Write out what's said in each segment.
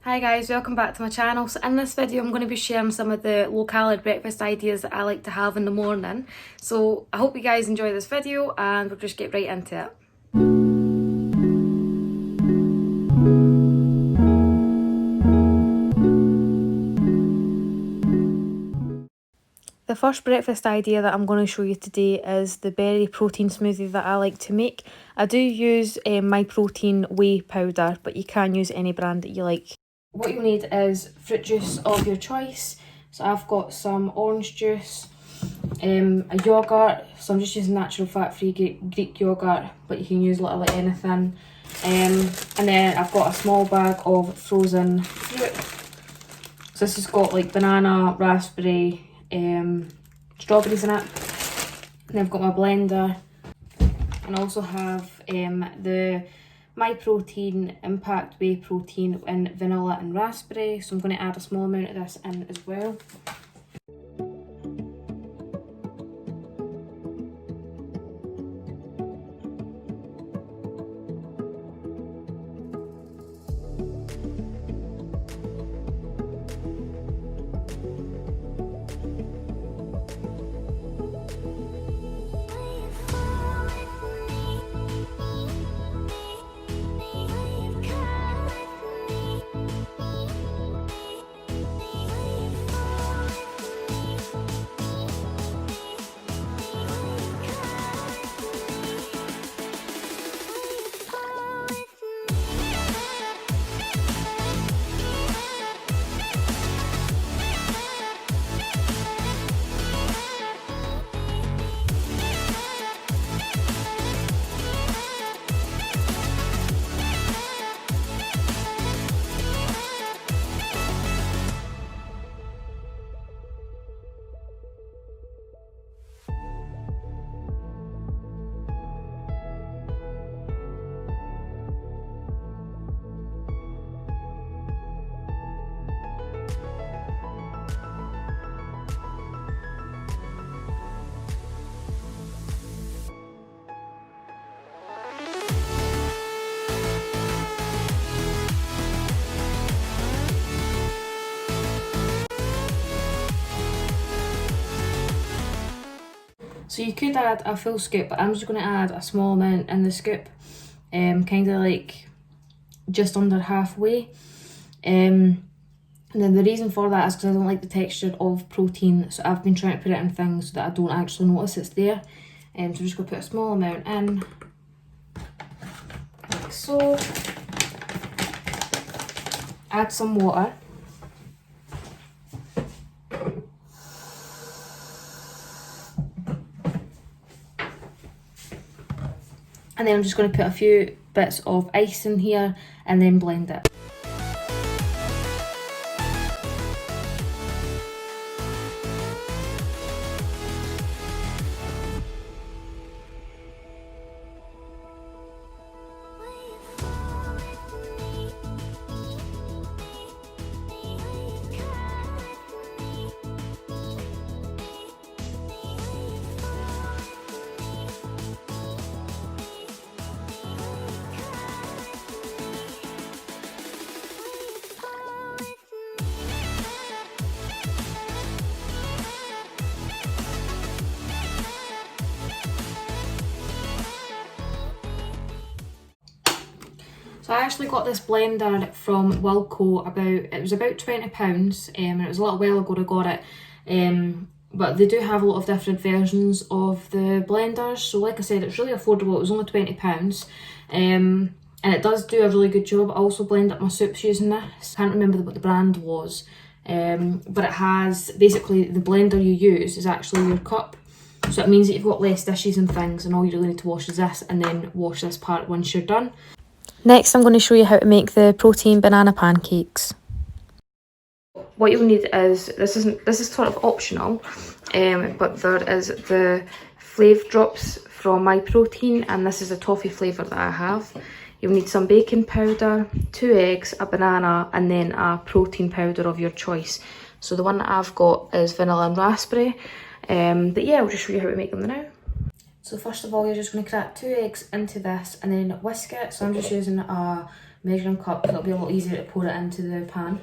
Hi guys, welcome back to my channel. So in this video I'm going to be sharing some of the low-calorie breakfast ideas that I like to have in the morning. So I hope you guys enjoy this video and we'll just get right into it. The first breakfast idea that I'm going to show you today is the berry protein smoothie that I like to make. I do use my protein whey powder, but you can use any brand that you like. What you'll need is fruit juice of your choice. So I've got some orange juice, a yoghurt, so I'm just using natural fat-free Greek yoghurt, but you can use literally anything. And then I've got a small bag of frozen fruit. So this has got like banana, raspberry, strawberries in it. And then I've got my blender, and I also have the MyProtein Impact Whey Protein in vanilla and raspberry, so I'm going to add a small amount of this in as well. So you could add a full scoop, but I'm just going to add a small amount in the scoop, kind of like just under halfway. And then the reason for that is because I don't like the texture of protein, so I've been trying to put it in things so that I don't actually notice it's there. So I'm just going to put a small amount in, like so. Add some water. And then I'm just going to put a few bits of ice in here and then blend it. So I actually got this blender from Wilko it was about £20, and it was a little while ago I got it. But they do have a lot of different versions of the blenders. So like I said, it's really affordable. It was only £20. And it does do a really good job. I also blend up my soups using this. I can't remember what the brand was. But it has, basically the blender you use is actually your cup. So it means that you've got less dishes and things, and all you really need to wash is this, and then wash this part once you're done. Next, I'm going to show you how to make the protein banana pancakes. What you'll need is, this is sort of optional, but there is the Flave Drops from MyProtein, and this is the toffee flavour that I have. You'll need some baking powder, 2 eggs, a banana, and then a protein powder of your choice. So the one that I've got is vanilla and raspberry, but yeah, I'll just show you how to make them now. So first of all, you're just going to crack 2 eggs into this and then whisk it. So I'm just using a measuring cup because it'll be a lot easier to pour it into the pan.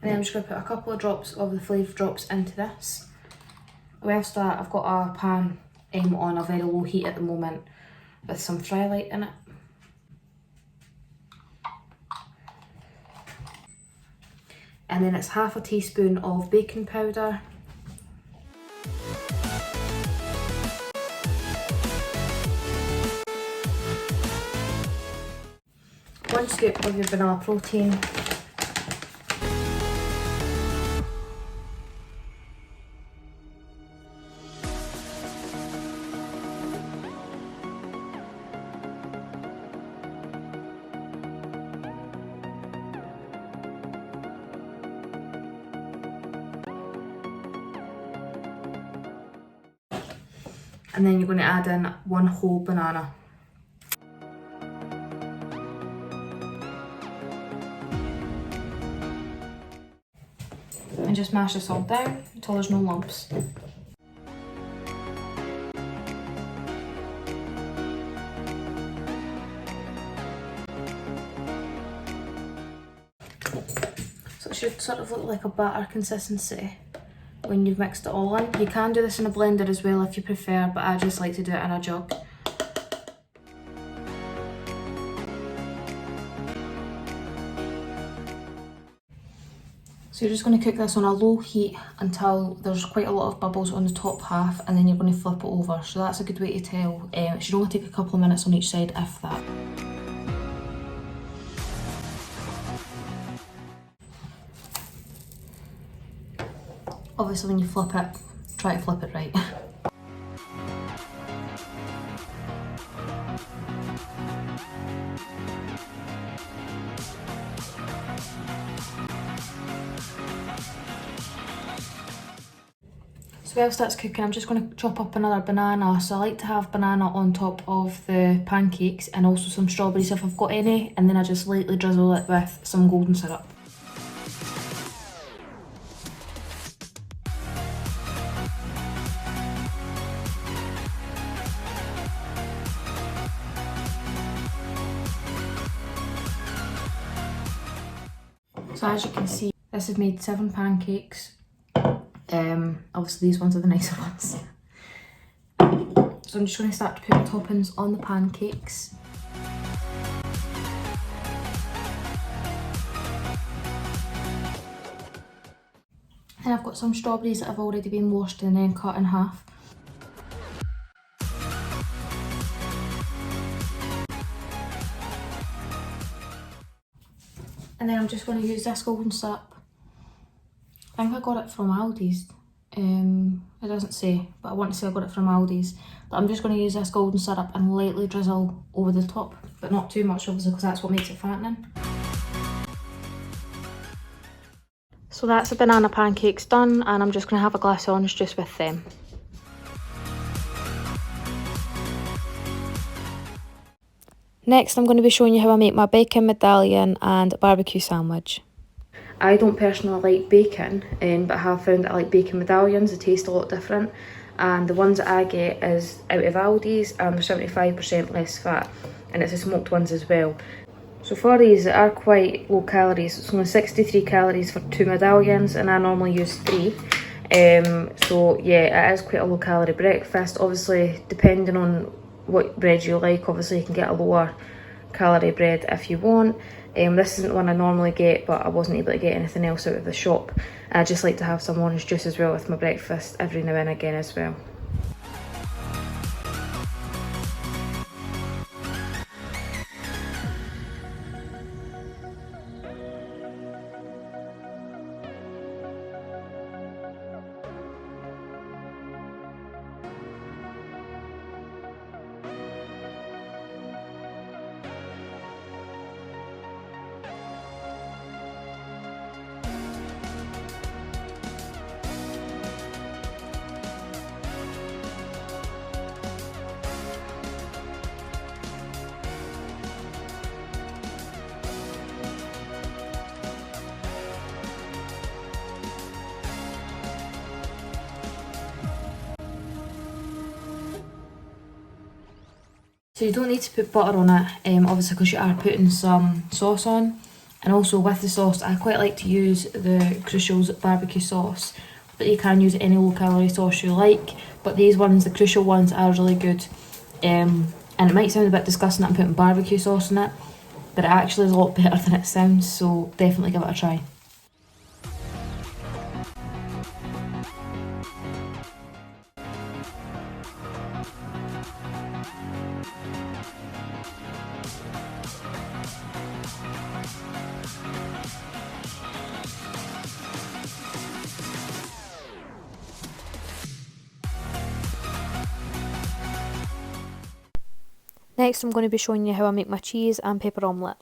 And then I'm just going to put a couple of drops of the flavour drops into this. Whilst that, I've got a pan on a very low heat at the moment with some Frylight in it. And then it's half a teaspoon of baking powder. One scoop of your vanilla protein. And then you're going to add in 1 whole banana. And just mash this all down until there's no lumps. So it should sort of look like a batter consistency when you've mixed it all in. You can do this in a blender as well if you prefer, but I just like to do it in a jug. So you're just going to cook this on a low heat until there's quite a lot of bubbles on the top half, and then you're going to flip it over. So that's a good way to tell. It should only take a couple of minutes on each side, if that. Obviously when you flip it, try to flip it right. So whilst that's cooking, I'm just going to chop up another banana. So I like to have banana on top of the pancakes and also some strawberries if I've got any, and then I just lightly drizzle it with some golden syrup. So as you can see, this has made 7 pancakes. Obviously these ones are the nicer ones. So I'm just going to start to put the toppings on the pancakes. And I've got some strawberries that have already been washed and then cut in half. And then I'm just going to use this golden syrup. I think I got it from Aldi's. It doesn't say, but I want to say I got it from Aldi's. But I'm just going to use this golden syrup and lightly drizzle over the top, but not too much obviously because that's what makes it fattening. So that's the banana pancakes done, and I'm just going to have a glass of orange juice with them. Next I'm going to be showing you how I make my bacon medallion and barbecue sandwich. I don't personally like bacon, but I have found that I like bacon medallions. They taste a lot different, and the ones that I get is out of Aldi's and they're 75% less fat, and it's the smoked ones as well. So for these, they are quite low calories. It's only 63 calories for 2 medallions, and I normally use 3. So yeah, it is quite a low calorie breakfast. Obviously depending on what bread you like, obviously you can get a lower calorie bread if you want. This isn't one I normally get, but I wasn't able to get anything else out of the shop. I just like to have some orange juice as well with my breakfast every now and again as well. So you don't need to put butter on it, obviously, because you are putting some sauce on. And also with the sauce, I quite like to use the Crucial's barbecue sauce, but you can use any low-calorie sauce you like. But these ones, the Crucial ones, are really good. And it might sound a bit disgusting that I'm putting barbecue sauce in it, but it actually is a lot better than it sounds, so definitely give it a try. Next, I'm going to be showing you how I make my cheese and pepper omelette.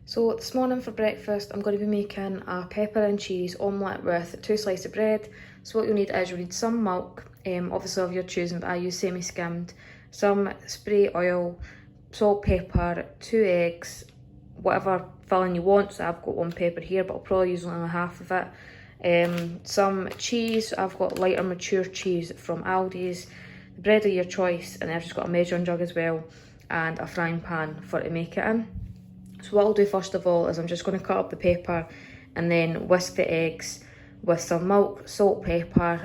So this morning for breakfast, I'm going to be making a pepper and cheese omelette with 2 slices of bread. So what you'll need is you'll need some milk, obviously of your choosing, but I use semi-skimmed, some spray oil, salt, pepper, 2 eggs, whatever filling you want. So I've got 1 pepper here, but I'll probably use only half of it. Some cheese, I've got lighter mature cheese from Aldi's, the bread of your choice, and then I've just got a measuring jug as well, and a frying pan for it to make it in. So what I'll do first of all is I'm just going to cut up the pepper and then whisk the eggs with some milk, salt, pepper.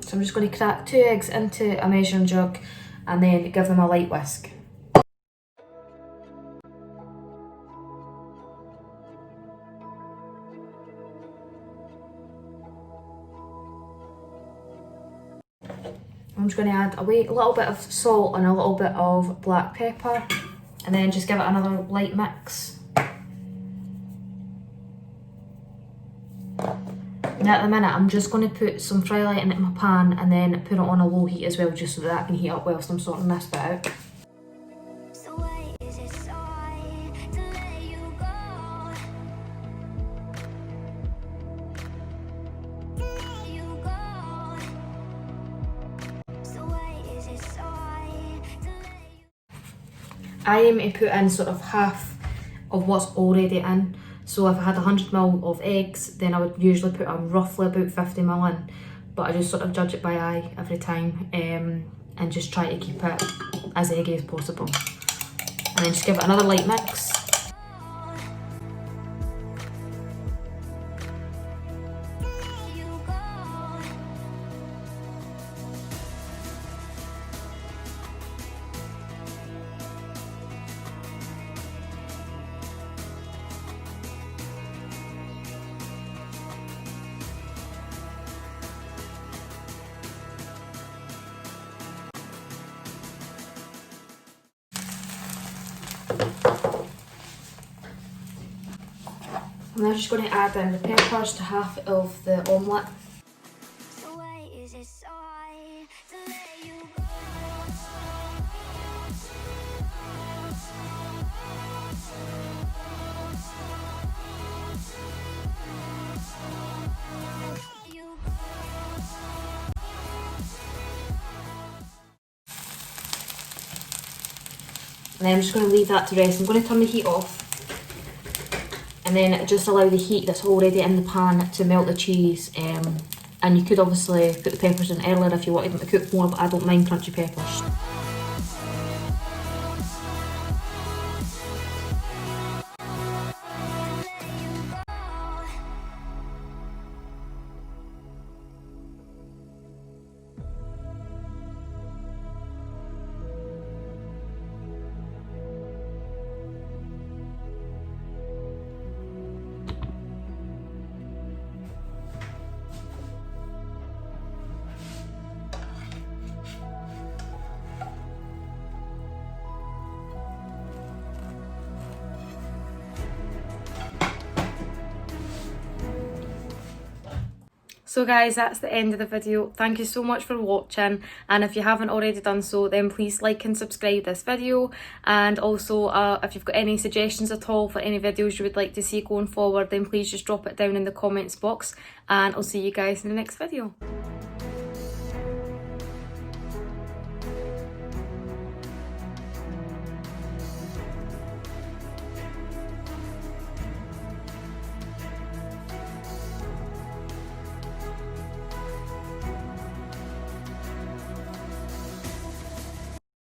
So I'm just going to crack 2 eggs into a measuring jug and then give them a light whisk. I'm just going to add a little bit of salt and a little bit of black pepper, and then just give it another light mix. And at the minute I'm just going to put some fry light into my pan and then put it on a low heat as well, just so that I can heat up whilst I'm sorting this bit out. I aim to put in sort of half of what's already in. So if I had 100ml of eggs, then I would usually put roughly about 50ml in. But I just sort of judge it by eye every time, and just try to keep it as eggy as possible. And then just give it another light mix. I'm now just going to add in the peppers to half of the omelette. And then I'm just going to leave that to rest. I'm going to turn the heat off and then just allow the heat that's already in the pan to melt the cheese. And you could obviously put the peppers in earlier if you wanted them to cook more, but I don't mind crunchy peppers. So guys, that's the end of the video. Thank you so much for watching, and if you haven't already done so, then please like and subscribe this video, and also if you've got any suggestions at all for any videos you would like to see going forward, then please just drop it down in the comments box, and I'll see you guys in the next video.